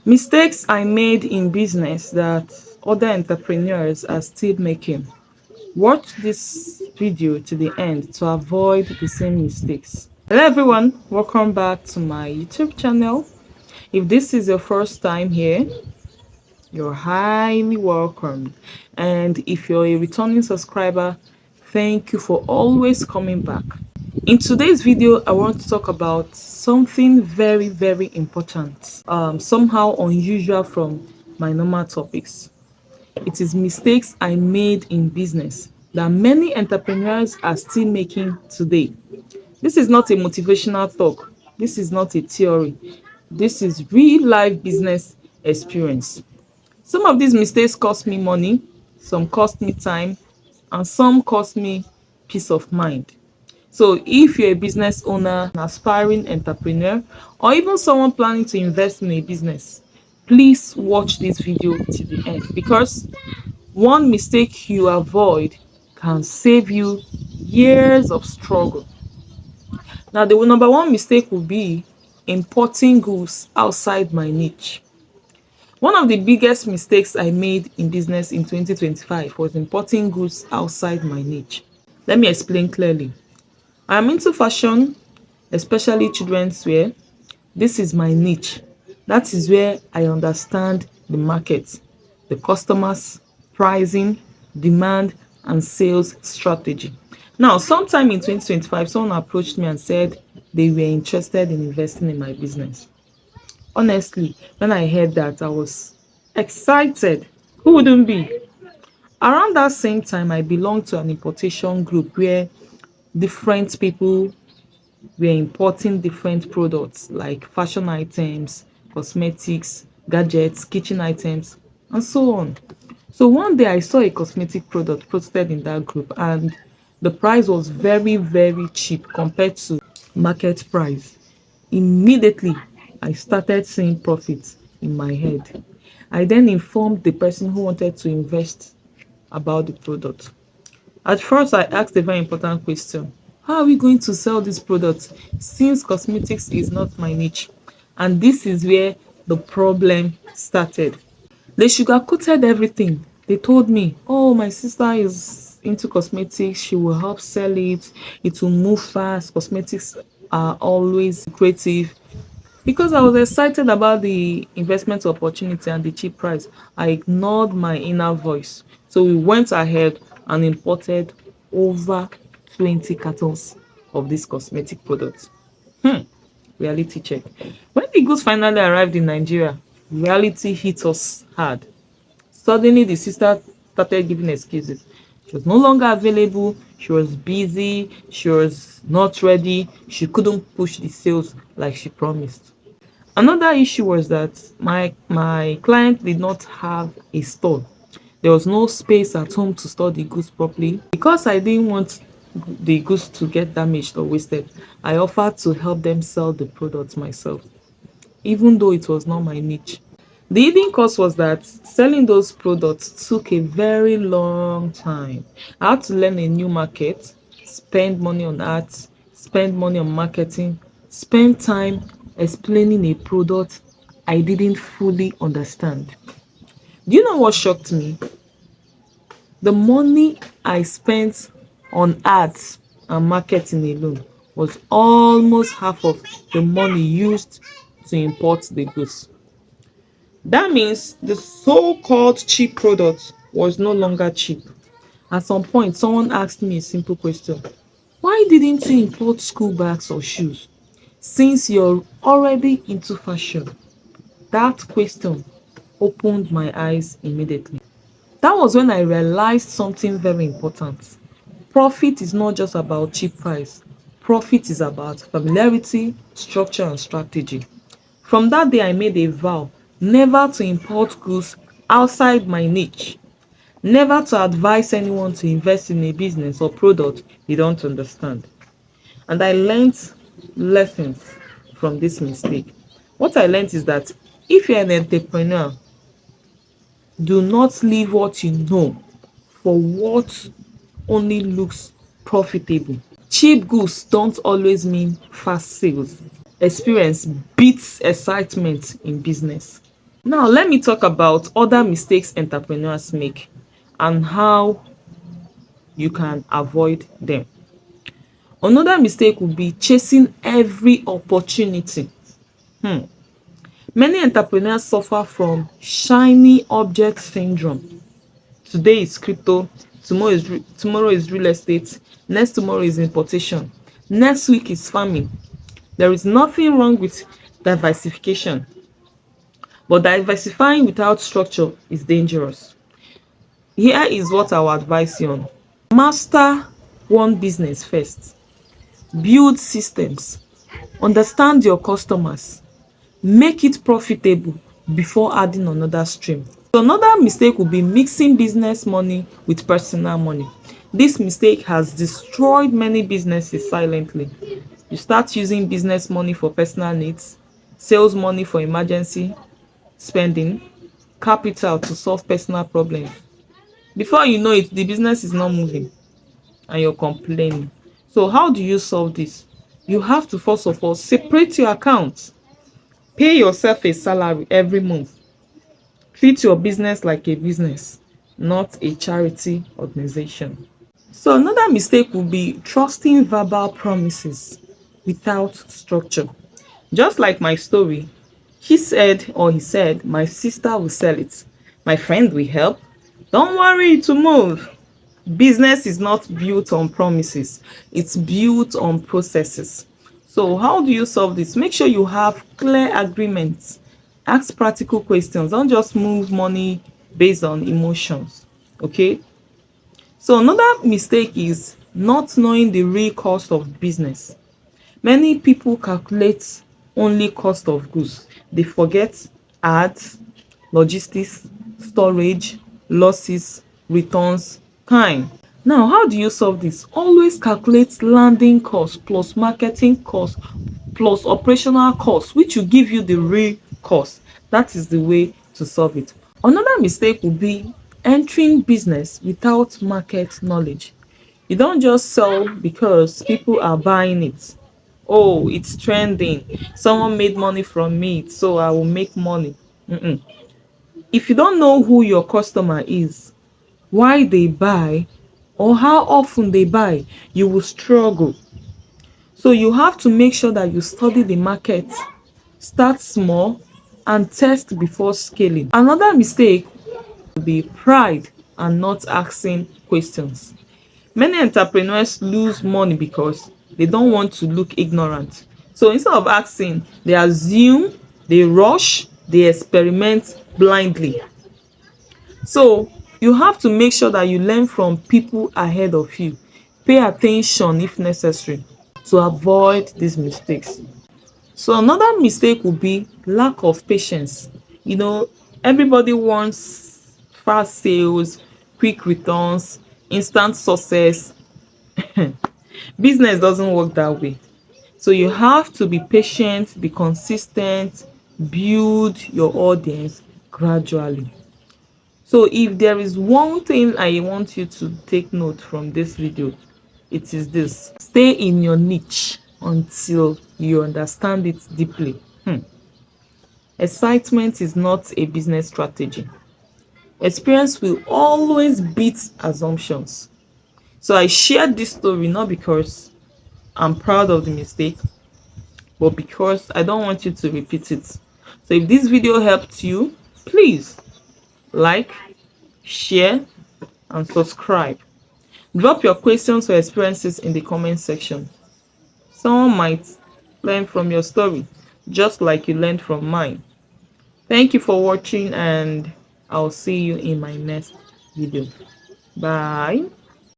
Mistakes I made in business that other entrepreneurs are still making. Watch this video to the end to avoid the same mistakes. Hello everyone, welcome back to my YouTube channel. If this is your first time here, you're highly welcome. And if you're a returning subscriber, thank you for always coming back. In today's video, I want to talk about something very important, somehow unusual from my normal topics. It is mistakes I made in business that many entrepreneurs are still making today. This is not a motivational talk. This is not a theory. This is real life business experience. Some of these mistakes cost me money, some cost me time, and some cost me peace of mind. So if you're a business owner, an aspiring entrepreneur, or even someone planning to invest in a business, please watch this video to the end, because one mistake you avoid can save you years of struggle. Now, the number one mistake will be importing goods outside my niche. One of the biggest mistakes I made in business in 2025 was importing goods outside my niche. Let me explain clearly. I'm into fashion, especially children's wear. This is my niche. That is where I understand the market, the customers, pricing, demand, and sales strategy. Now, sometime in 2025, someone approached me and said they were interested in investing in my business. Honestly, when I heard that, I was excited. Who wouldn't be? Around that same time, I belonged to an importation group where different people were importing different products like fashion items, cosmetics, gadgets, kitchen items, and so on. So one day I saw a cosmetic product posted in that group, and the price was very cheap compared to market price. Immediately, I started seeing profits in my head. I then informed the person who wanted to invest about the product. At first, I asked a very important question. How are we going to sell this product since cosmetics is not my niche? And this is where the problem started. They sugarcoated everything. They told me, oh, my sister is into cosmetics. She will help sell it. It will move fast. Cosmetics are always creative. Because I was excited about the investment opportunity and the cheap price, I ignored my inner voice. So we went ahead and imported over 20 cartons of this cosmetic product. Reality check. When the goods finally arrived in Nigeria, reality hit us hard. Suddenly, the sister started giving excuses. She was no longer available, she was busy, she was not ready, she couldn't push the sales like she promised. Another issue was that my client did not have a store. There was no space at home to store the goods properly. Because I didn't want the goods to get damaged or wasted, I offered to help them sell the products myself, even though it was not my niche. The hidden cost was that selling those products took a very long time. I had to learn a new market, spend money on ads, spend money on marketing, spend time explaining a product I didn't fully understand. Do you know what shocked me? The money I spent on ads and marketing alone was almost half of the money used to import the goods. That means the so-called cheap product was no longer cheap. At some point, someone asked me a simple question. Why didn't you import school bags or shoes since you're already into fashion? That question opened my eyes immediately. That was when I realized something very important. Profit is not just about cheap price. Profit is about familiarity, structure, and strategy. From that day, I made a vow never to import goods outside my niche, never to advise anyone to invest in a business or product they don't understand. And I learned lessons from this mistake. What I learned is that if you're an entrepreneur, do not leave what you know for what only looks profitable. Cheap goods don't always mean fast sales. Experience beats excitement in business. Now, let me talk about other mistakes entrepreneurs make and how you can avoid them. Another mistake would be chasing every opportunity. Many entrepreneurs suffer from shiny object syndrome. Today is crypto, tomorrow is real estate, next tomorrow is importation, next week is farming. There is nothing wrong with diversification, but diversifying without structure is dangerous. Here is what I will advise you on. Master one business first. Build systems. Understand your customers. Make it profitable before adding another stream. So another mistake would be mixing business money with personal money. This mistake has destroyed many businesses silently. You start using business money for personal needs, sales money for emergency spending, capital to solve personal problems. Before you know it, the business is not moving and you're complaining. So how do you solve this? You have to first of all separate your accounts. Pay yourself a salary every month. Treat your business like a business, not a charity organization. So another mistake would be trusting verbal promises without structure. Just like my story, she said or he said, my sister will sell it. My friend will help. Don't worry to move. Business is not built on promises, it's built on processes. So how do you solve this? Make sure you have clear agreements. Ask practical questions. Don't just move money based on emotions. Okay? So another mistake is not knowing the real cost of business. Many people calculate only cost of goods. They forget ads, logistics, storage, losses, returns, time. Now, how do you solve this? Always calculate landing cost plus marketing cost plus operational cost, which will give you the real cost. That is the way to solve it. Another mistake would be entering business without market knowledge. You don't just sell because people are buying it. Oh, it's trending. Someone made money from it, so I will make money. Mm-mm. If you don't know who your customer is, why they buy, or how often they buy, you will struggle. So you have to make sure that you study the market, start small, and test before scaling. Another mistake would be pride and not asking questions. Many entrepreneurs lose money because they don't want to look ignorant. So instead of asking, they assume, they rush, they experiment blindly. So you have to make sure that you learn from people ahead of you. Pay attention if necessary to avoid these mistakes. So another mistake would be lack of patience. You know, everybody wants fast sales, quick returns, instant success. Business doesn't work that way. So you have to be patient, be consistent, build your audience gradually. So if there is one thing I want you to take note from this video, it is this: stay in your niche until you understand it deeply. Excitement is not a business strategy. Experience will always beat assumptions. So I shared this story not because I'm proud of the mistake, but because I don't want you to repeat it. So if this video helped you, please like, share, and subscribe. Drop your questions or experiences in the comment section. Someone might learn from your story, just like you learned from mine. Thank you for watching, and I'll see you in my next video. Bye.